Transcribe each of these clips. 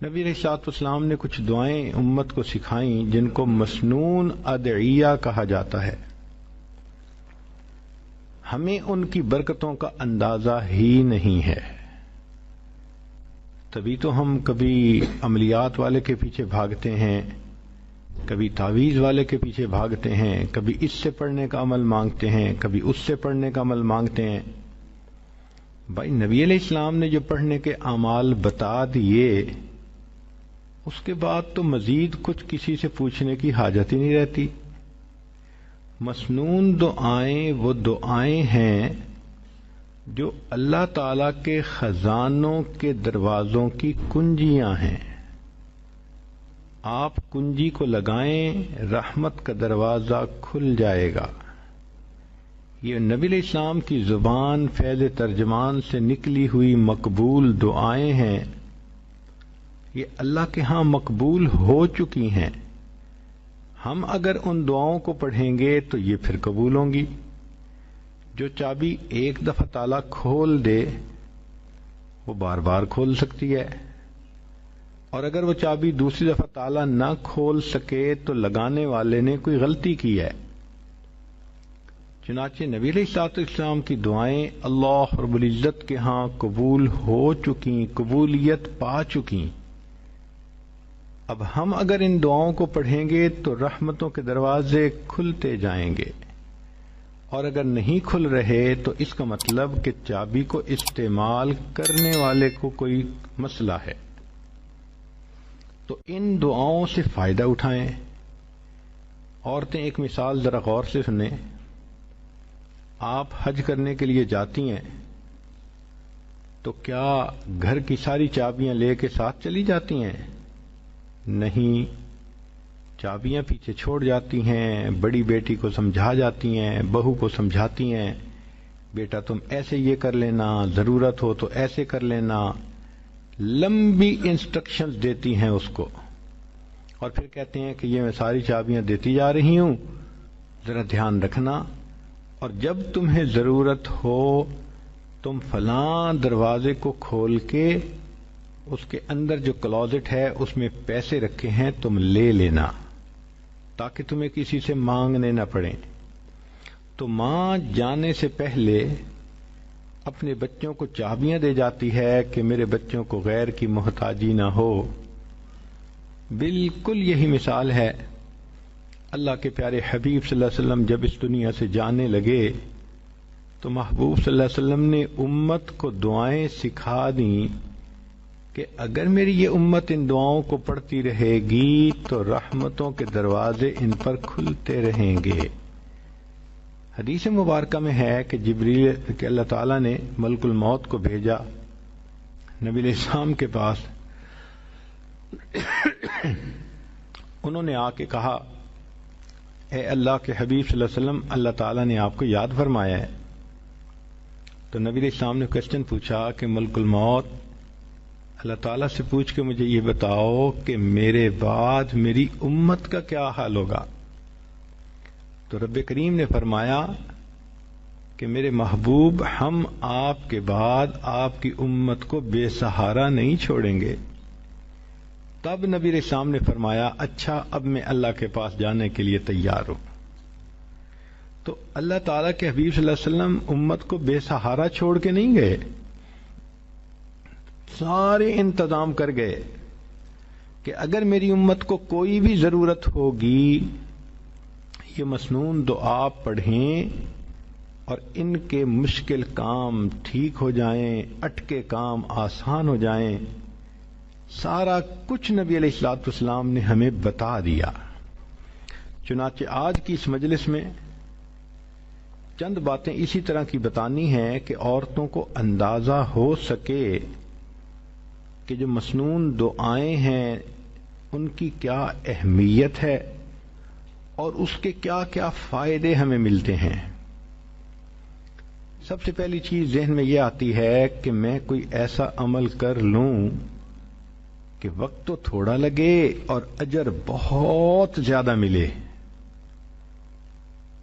نبی علیہ الصلوۃ والسلام نے کچھ دعائیں امت کو سکھائیں جن کو مسنون ادعیہ کہا جاتا ہے. ہمیں ان کی برکتوں کا اندازہ ہی نہیں ہے، تبھی تو ہم کبھی عملیات والے کے پیچھے بھاگتے ہیں، کبھی تعویذ والے کے پیچھے بھاگتے ہیں، کبھی اس سے پڑھنے کا عمل مانگتے ہیں، کبھی اس سے پڑھنے کا عمل مانگتے ہیں. بھائی نبی علیہ السلام نے جو پڑھنے کے اعمال بتا دیے، اس کے بعد تو مزید کچھ کسی سے پوچھنے کی حاجت ہی نہیں رہتی. مسنون دعائیں وہ دعائیں ہیں جو اللہ تعالی کے خزانوں کے دروازوں کی کنجیاں ہیں. آپ کنجی کو لگائیں، رحمت کا دروازہ کھل جائے گا. یہ نبی علیہ السلام کی زبان فیض ترجمان سے نکلی ہوئی مقبول دعائیں ہیں. یہ اللہ کے ہاں مقبول ہو چکی ہیں. ہم اگر ان دعاؤں کو پڑھیں گے تو یہ پھر قبول ہوں گی. جو چابی ایک دفعہ تالا کھول دے وہ بار بار کھول سکتی ہے، اور اگر وہ چابی دوسری دفعہ تالا نہ کھول سکے تو لگانے والے نے کوئی غلطی کی ہے. چنانچہ نبی علیہ الصلوۃ والسلام کی دعائیں اللہ رب العزت کے ہاں قبول ہو چکی، قبولیت پا چکی. اب ہم اگر ان دعاؤں کو پڑھیں گے تو رحمتوں کے دروازے کھلتے جائیں گے، اور اگر نہیں کھل رہے تو اس کا مطلب کہ چابی کو استعمال کرنے والے کو کوئی مسئلہ ہے. تو ان دعاؤں سے فائدہ اٹھائیں. عورتیں ایک مثال ذرا غور سے سنیں. آپ حج کرنے کے لیے جاتی ہیں تو کیا گھر کی ساری چابیاں لے کے ساتھ چلی جاتی ہیں؟ نہیں، چابیاں پیچھے چھوڑ جاتی ہیں. بڑی بیٹی کو سمجھا جاتی ہیں، بہو کو سمجھاتی ہیں، بیٹا تم ایسے یہ کر لینا، ضرورت ہو تو ایسے کر لینا. لمبی انسٹرکشنز دیتی ہیں اس کو، اور پھر کہتے ہیں کہ یہ میں ساری چابیاں دیتی جا رہی ہوں، ذرا دھیان رکھنا، اور جب تمہیں ضرورت ہو تم فلاں دروازے کو کھول کے اس کے اندر جو کلوزٹ ہے اس میں پیسے رکھے ہیں تم لے لینا، تاکہ تمہیں کسی سے مانگنے نہ پڑیں. تو ماں جانے سے پہلے اپنے بچوں کو چابیاں دے جاتی ہے کہ میرے بچوں کو غیر کی محتاجی نہ ہو. بالکل یہی مثال ہے. اللہ کے پیارے حبیب صلی اللہ علیہ وسلم جب اس دنیا سے جانے لگے تو محبوب صلی اللہ علیہ وسلم نے امت کو دعائیں سکھا دیں کہ اگر میری یہ امت ان دعاؤں کو پڑھتی رہے گی تو رحمتوں کے دروازے ان پر کھلتے رہیں گے. حدیث مبارکہ میں ہے کہ جبریل کہ اللہ تعالیٰ نے ملک الموت کو بھیجا نبی علیہ السلام کے پاس. انہوں نے آ کے کہا اے اللہ کے حبیب صلی اللہ علیہ وسلم، اللہ تعالیٰ نے آپ کو یاد فرمایا ہے. تو نبی علیہ السلام نے کوشچن پوچھا کہ ملک الموت اللہ تعالیٰ سے پوچھ کے مجھے یہ بتاؤ کہ میرے بعد میری امت کا کیا حال ہوگا. تو رب کریم نے فرمایا کہ میرے محبوب، ہم آپ کے بعد آپ کی امت کو بے سہارا نہیں چھوڑیں گے. تب نبی علیہ السلام نے فرمایا اچھا اب میں اللہ کے پاس جانے کے لیے تیار ہوں. تو اللہ تعالیٰ کے حبیب صلی اللہ علیہ وسلم امت کو بے سہارا چھوڑ کے نہیں گئے، سارے انتظام کر گئے کہ اگر میری امت کو کوئی بھی ضرورت ہوگی یہ مسنون دعا پڑھیں اور ان کے مشکل کام ٹھیک ہو جائیں، اٹکے کام آسان ہو جائیں. سارا کچھ نبی علیہ الصلوۃ والسلام نے ہمیں بتا دیا. چنانچہ آج کی اس مجلس میں چند باتیں اسی طرح کی بتانی ہیں کہ عورتوں کو اندازہ ہو سکے کہ جو مسنون دعائیں ہیں ان کی کیا اہمیت ہے اور اس کے کیا کیا فائدے ہمیں ملتے ہیں. سب سے پہلی چیز ذہن میں یہ آتی ہے کہ میں کوئی ایسا عمل کر لوں کہ وقت تو تھوڑا لگے اور اجر بہت زیادہ ملے.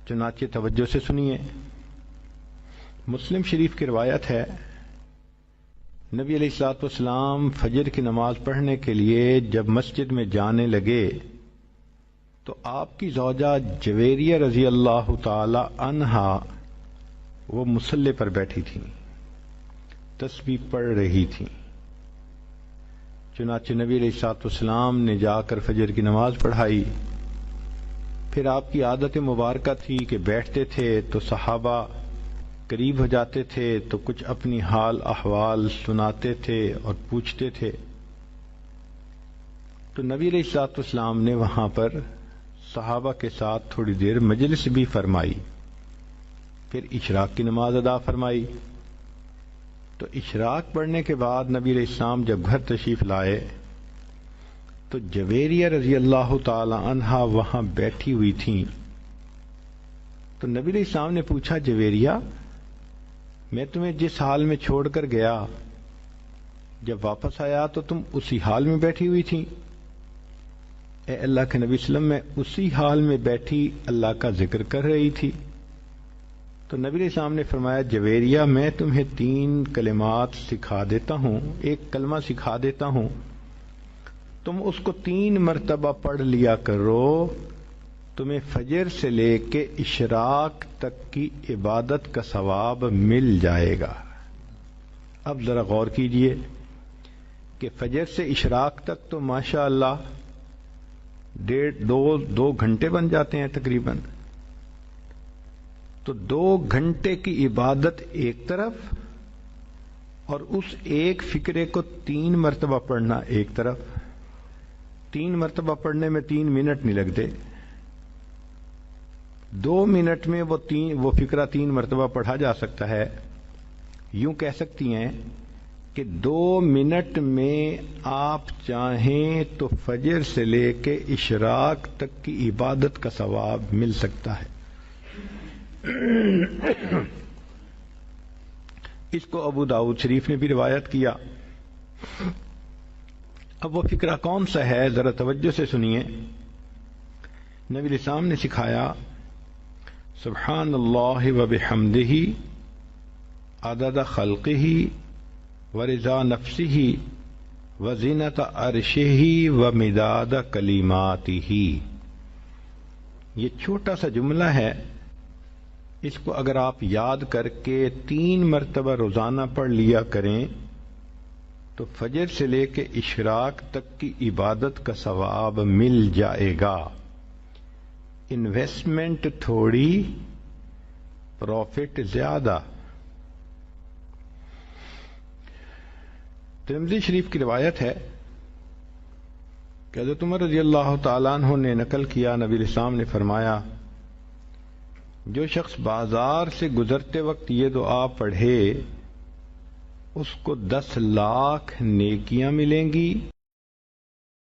چنانچہ توجہ سے سنیے. مسلم شریف کی روایت ہے نبی علیہ الصلوۃ والسلام فجر کی نماز پڑھنے کے لیے جب مسجد میں جانے لگے تو آپ کی زوجہ جویریہ رضی اللہ تعالی عنہا وہ مصلی پر بیٹھی تھیں، تسبیح پڑھ رہی تھیں۔ چنانچہ نبی علیہ الصلوۃ والسلام نے جا کر فجر کی نماز پڑھائی۔ پھر آپ کی عادت مبارکہ تھی کہ بیٹھتے تھے تو صحابہ قریب ہو جاتے تھے تو کچھ اپنی حال احوال سناتے تھے اور پوچھتے تھے، تو نبی علیہ الصلوۃ والسلام نے وہاں پر صحابہ کے ساتھ تھوڑی دیر مجلس بھی فرمائی، پھر اشراق کی نماز ادا فرمائی۔ تو اشراق پڑھنے کے بعد نبی علیہ السلام جب گھر تشریف لائے تو جویریہ رضی اللہ تعالی عنہا وہاں بیٹھی ہوئی تھیں۔ تو نبی علیہ السلام نے پوچھا، جویریہ میں تمہیں جس حال میں چھوڑ کر گیا جب واپس آیا تو تم اسی حال میں بیٹھی ہوئی تھی؟ اے اللہ کے نبی صلی اللہ علیہ وسلم، میں اسی حال میں بیٹھی اللہ کا ذکر کر رہی تھی۔ تو نبی علیہ السلام نے فرمایا، جویریہ میں تمہیں 3 کلمات سکھا دیتا ہوں، ایک کلمہ سکھا دیتا ہوں، تم اس کو 3 مرتبہ پڑھ لیا کرو، تمہیں فجر سے لے کے اشراق تک کی عبادت کا ثواب مل جائے گا۔ اب ذرا غور کیجئے کہ فجر سے اشراق تک تو ماشاء اللہ 2 گھنٹے بن جاتے ہیں تقریباً۔ تو 2 گھنٹے کی عبادت ایک طرف اور اس ایک فکرے کو 3 مرتبہ پڑھنا ایک طرف۔ 3 مرتبہ پڑھنے میں 3 منٹ نہیں لگتے، 2 منٹ میں وہ فکرہ 3 مرتبہ پڑھا جا سکتا ہے۔ یوں کہہ سکتی ہیں کہ 2 منٹ میں آپ چاہیں تو فجر سے لے کے اشراق تک کی عبادت کا ثواب مل سکتا ہے۔ اس کو ابو داؤد شریف نے بھی روایت کیا۔ اب وہ فکرہ کون سا ہے، ذرا توجہ سے سنیے۔ نبی علیہ السلام نے سکھایا، سبحان اللہ و بحمدہ عدد خلقہ ورضا نفسہ وزینت عرشہ ومداد کلماتہ۔ یہ چھوٹا سا جملہ ہے، اس کو اگر آپ یاد کر کے 3 مرتبہ روزانہ پڑھ لیا کریں تو فجر سے لے کے اشراق تک کی عبادت کا ثواب مل جائے گا۔ انویسٹمنٹ تھوڑی، پروفٹ زیادہ۔ ترمذی شریف کی روایت ہے کہ حضرت عمر رضی اللہ تعالیٰ عنہ نے نقل کیا، نبی علیہ السلام نے فرمایا، جو شخص بازار سے گزرتے وقت یہ دعا پڑھے اس کو 10 لاکھ نیکیاں ملیں گی